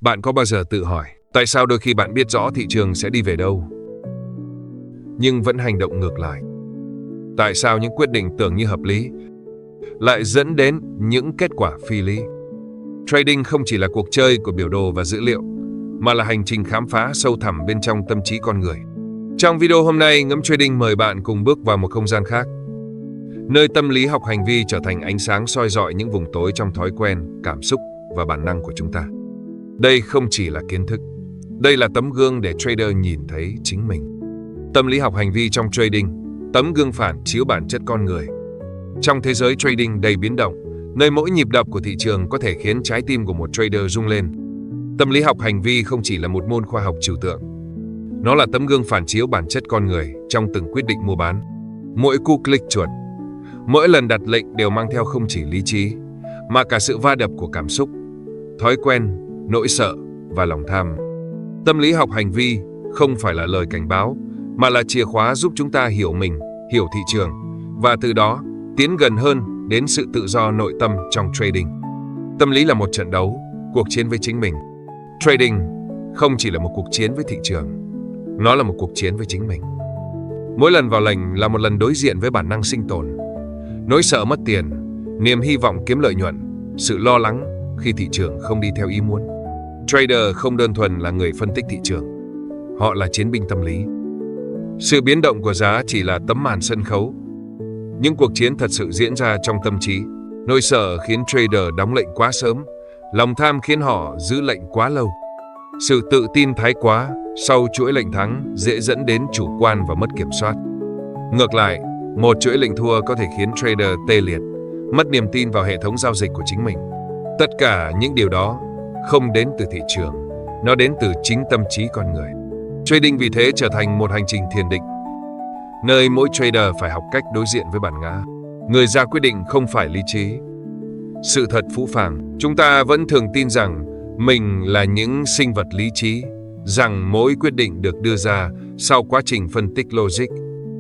Bạn có bao giờ tự hỏi, tại sao đôi khi bạn biết rõ thị trường sẽ đi về đâu, nhưng vẫn hành động ngược lại? Tại sao những quyết định tưởng như hợp lý lại dẫn đến những kết quả phi lý? Trading không chỉ là cuộc chơi của biểu đồ và dữ liệu, mà là hành trình khám phá sâu thẳm bên trong tâm trí con người. Trong video hôm nay, Ngẫm Trading mời bạn cùng bước vào một không gian khác, nơi tâm lý học hành vi trở thành ánh sáng soi rọi những vùng tối trong thói quen, cảm xúc và bản năng của chúng ta. Đây không chỉ là kiến thức, đây là tấm gương để trader nhìn thấy chính mình. Tâm lý học hành vi trong trading, tấm gương phản chiếu bản chất con người. Trong thế giới trading đầy biến động, nơi mỗi nhịp đập của thị trường có thể khiến trái tim của một trader rung lên, tâm lý học hành vi không chỉ là một môn khoa học trừu tượng. Nó là tấm gương phản chiếu bản chất con người trong từng quyết định mua bán. Mỗi cú click chuột, mỗi lần đặt lệnh đều mang theo không chỉ lý trí, mà cả sự va đập của cảm xúc, thói quen, nỗi sợ và lòng tham. Tâm lý học hành vi không phải là lời cảnh báo, mà là chìa khóa giúp chúng ta hiểu mình, hiểu thị trường, và từ đó tiến gần hơn đến sự tự do nội tâm trong trading. Tâm lý là một trận đấu, cuộc chiến với chính mình. Trading không chỉ là một cuộc chiến với thị trường, nó là một cuộc chiến với chính mình. Mỗi lần vào lệnh là một lần đối diện với bản năng sinh tồn, nỗi sợ mất tiền, niềm hy vọng kiếm lợi nhuận, sự lo lắng khi thị trường không đi theo ý muốn. Trader không đơn thuần là người phân tích thị trường, họ là chiến binh tâm lý. Sự biến động của giá chỉ là tấm màn sân khấu. Những cuộc chiến thật sự diễn ra trong tâm trí. Nỗi sợ khiến trader đóng lệnh quá sớm, lòng tham khiến họ giữ lệnh quá lâu. Sự tự tin thái quá sau chuỗi lệnh thắng dễ dẫn đến chủ quan và mất kiểm soát. Ngược lại, một chuỗi lệnh thua có thể khiến trader tê liệt, mất niềm tin vào hệ thống giao dịch của chính mình. Tất cả những điều đó không đến từ thị trường, nó đến từ chính tâm trí con người. Trading vì thế trở thành một hành trình thiền định, nơi mỗi trader phải học cách đối diện với bản ngã. Người ra quyết định không phải lý trí. Sự thật phũ phàng, chúng ta vẫn thường tin rằng mình là những sinh vật lý trí, rằng mỗi quyết định được đưa ra sau quá trình phân tích logic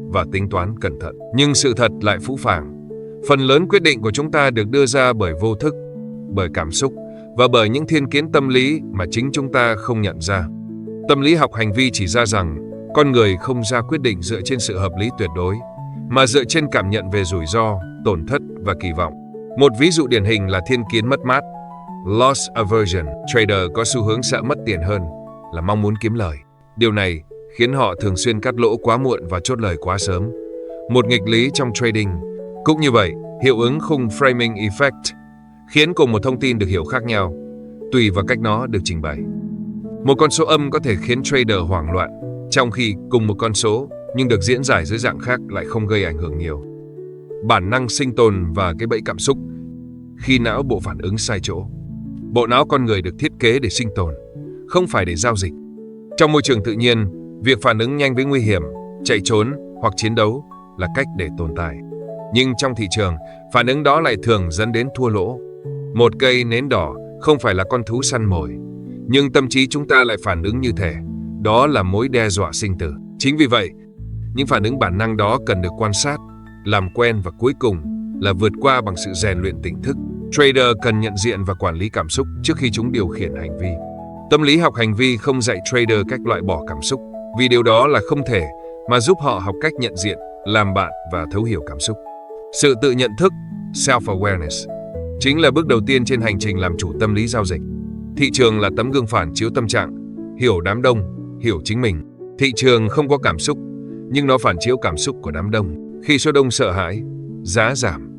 và tính toán cẩn thận. Nhưng sự thật lại phũ phàng. Phần lớn quyết định của chúng ta được đưa ra bởi vô thức, bởi cảm xúc và bởi những thiên kiến tâm lý mà chính chúng ta không nhận ra. Tâm lý học hành vi chỉ ra rằng con người không ra quyết định dựa trên sự hợp lý tuyệt đối, mà dựa trên cảm nhận về rủi ro, tổn thất và kỳ vọng. Một ví dụ điển hình là thiên kiến mất mát, loss aversion. Trader có xu hướng sợ mất tiền hơn là mong muốn kiếm lời. Điều này khiến họ thường xuyên cắt lỗ quá muộn và chốt lời quá sớm. Một nghịch lý trong trading. Cũng như vậy, hiệu ứng khung framing effect khiến cùng một thông tin được hiểu khác nhau, tùy vào cách nó được trình bày. Một con số âm có thể khiến trader hoảng loạn, trong khi cùng một con số nhưng được diễn giải dưới dạng khác lại không gây ảnh hưởng nhiều. Bản năng sinh tồn và cái bẫy cảm xúc. Khi não bộ phản ứng sai chỗ. Bộ não con người được thiết kế để sinh tồn, không phải để giao dịch. Trong môi trường tự nhiên, việc phản ứng nhanh với nguy hiểm, chạy trốn hoặc chiến đấu là cách để tồn tại. Nhưng trong thị trường, phản ứng đó lại thường dẫn đến thua lỗ. Một cây nến đỏ không phải là con thú săn mồi, nhưng tâm trí chúng ta lại phản ứng như thể đó là mối đe dọa sinh tử. Chính vì vậy, những phản ứng bản năng đó cần được quan sát, làm quen và cuối cùng là vượt qua bằng sự rèn luyện tỉnh thức. Trader cần nhận diện và quản lý cảm xúc trước khi chúng điều khiển hành vi. Tâm lý học hành vi không dạy trader cách loại bỏ cảm xúc, vì điều đó là không thể, mà giúp họ học cách nhận diện, làm bạn và thấu hiểu cảm xúc. Sự tự nhận thức, self-awareness, chính là bước đầu tiên trên hành trình làm chủ tâm lý giao dịch. Thị trường là tấm gương phản chiếu tâm trạng, hiểu đám đông, hiểu chính mình. Thị trường không có cảm xúc, nhưng nó phản chiếu cảm xúc của đám đông. Khi số đông sợ hãi, giá giảm.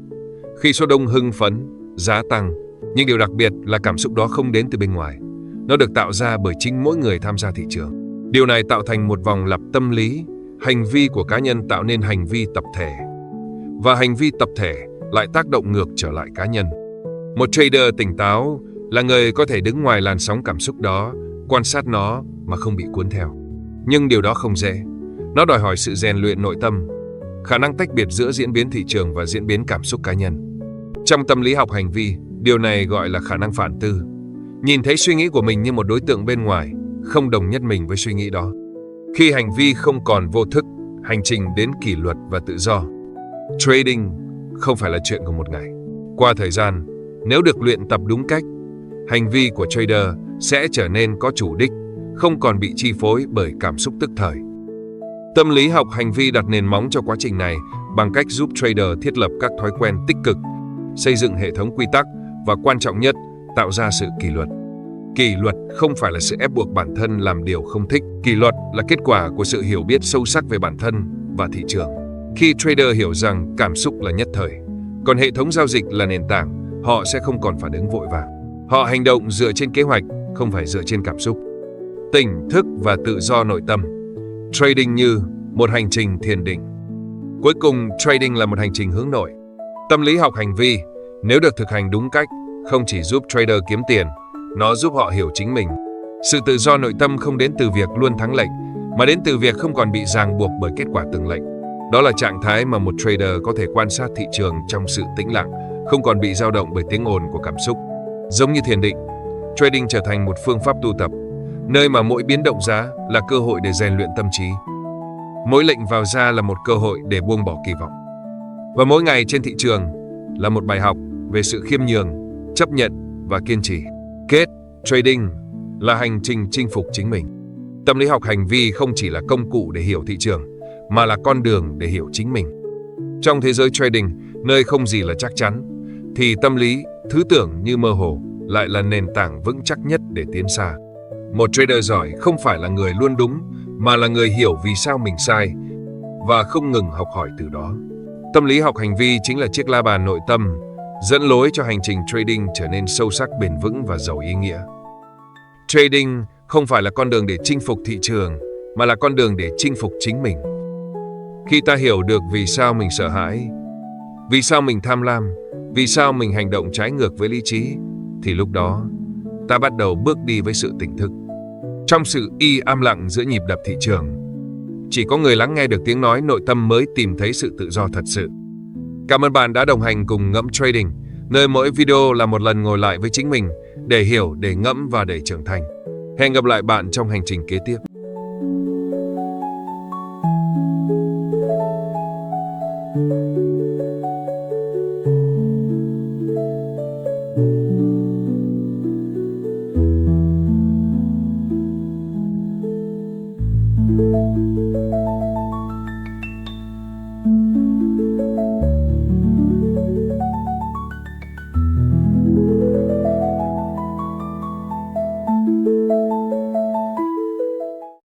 Khi số đông hưng phấn, giá tăng. Nhưng điều đặc biệt là cảm xúc đó không đến từ bên ngoài. Nó được tạo ra bởi chính mỗi người tham gia thị trường. Điều này tạo thành một vòng lặp tâm lý. Hành vi của cá nhân tạo nên hành vi tập thể, và hành vi tập thể lại tác động ngược trở lại cá nhân. Một trader tỉnh táo là người có thể đứng ngoài làn sóng cảm xúc đó, quan sát nó mà không bị cuốn theo. Nhưng điều đó không dễ. Nó đòi hỏi sự rèn luyện nội tâm, khả năng tách biệt giữa diễn biến thị trường và diễn biến cảm xúc cá nhân. Trong tâm lý học hành vi, điều này gọi là khả năng phản tư. Nhìn thấy suy nghĩ của mình như một đối tượng bên ngoài, không đồng nhất mình với suy nghĩ đó. Khi hành vi không còn vô thức, hành trình đến kỷ luật và tự do. Trading không phải là chuyện của một ngày. Qua thời gian, nếu được luyện tập đúng cách, hành vi của trader sẽ trở nên có chủ đích, không còn bị chi phối bởi cảm xúc tức thời. Tâm lý học hành vi đặt nền móng cho quá trình này bằng cách giúp trader thiết lập các thói quen tích cực, xây dựng hệ thống quy tắc và quan trọng nhất, tạo ra sự kỷ luật. Kỷ luật không phải là sự ép buộc bản thân làm điều không thích. Kỷ luật là kết quả của sự hiểu biết sâu sắc về bản thân và thị trường. Khi trader hiểu rằng cảm xúc là nhất thời, còn hệ thống giao dịch là nền tảng, họ sẽ không còn phản ứng vội vàng. Họ hành động dựa trên kế hoạch, không phải dựa trên cảm xúc. Tỉnh thức và tự do nội tâm. Trading như một hành trình thiền định. Cuối cùng, trading là một hành trình hướng nội. Tâm lý học hành vi, nếu được thực hành đúng cách, không chỉ giúp trader kiếm tiền, nó giúp họ hiểu chính mình. Sự tự do nội tâm không đến từ việc luôn thắng lệnh, mà đến từ việc không còn bị ràng buộc bởi kết quả từng lệnh. Đó là trạng thái mà một trader có thể quan sát thị trường trong sự tĩnh lặng, không còn bị dao động bởi tiếng ồn của cảm xúc. Giống như thiền định, trading trở thành một phương pháp tu tập, nơi mà mỗi biến động giá là cơ hội để rèn luyện tâm trí. Mỗi lệnh vào ra là một cơ hội để buông bỏ kỳ vọng. Và mỗi ngày trên thị trường là một bài học về sự khiêm nhường, chấp nhận và kiên trì. Kết, trading là hành trình chinh phục chính mình. Tâm lý học hành vi không chỉ là công cụ để hiểu thị trường, mà là con đường để hiểu chính mình. Trong thế giới trading, nơi không gì là chắc chắn, thì tâm lý, thứ tưởng như mơ hồ, lại là nền tảng vững chắc nhất để tiến xa. Một trader giỏi không phải là người luôn đúng, mà là người hiểu vì sao mình sai và không ngừng học hỏi từ đó. Tâm lý học hành vi chính là chiếc la bàn nội tâm, dẫn lối cho hành trình trading trở nên sâu sắc, bền vững và giàu ý nghĩa. Trading không phải là con đường để chinh phục thị trường, mà là con đường để chinh phục chính mình. Khi ta hiểu được vì sao mình sợ hãi, vì sao mình tham lam, vì sao mình hành động trái ngược với lý trí, thì lúc đó ta bắt đầu bước đi với sự tỉnh thức. Trong sự im lặng giữa nhịp đập thị trường, chỉ có người lắng nghe được tiếng nói nội tâm mới tìm thấy sự tự do thật sự. Cảm ơn bạn đã đồng hành cùng Ngẫm Trading, nơi mỗi video là một lần ngồi lại với chính mình để hiểu, để ngẫm và để trưởng thành. Hẹn gặp lại bạn trong hành trình kế tiếp.